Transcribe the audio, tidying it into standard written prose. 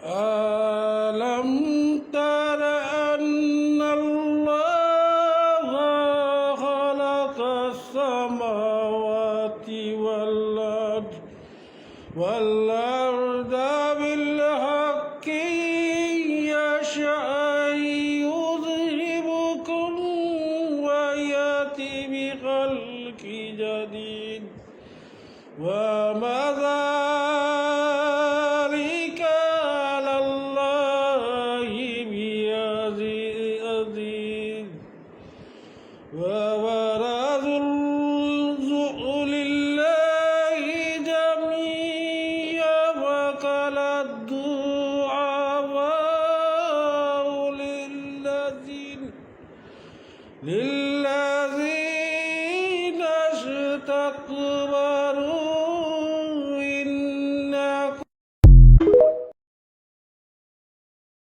ألم تر أن الله خلق السماوات والأرض بالحق يشاء يذهبكم ويأتي بخلق جديد وما ذلك على الله بعزيز وبرزوا لله جميعا وقال الضعفاء للذين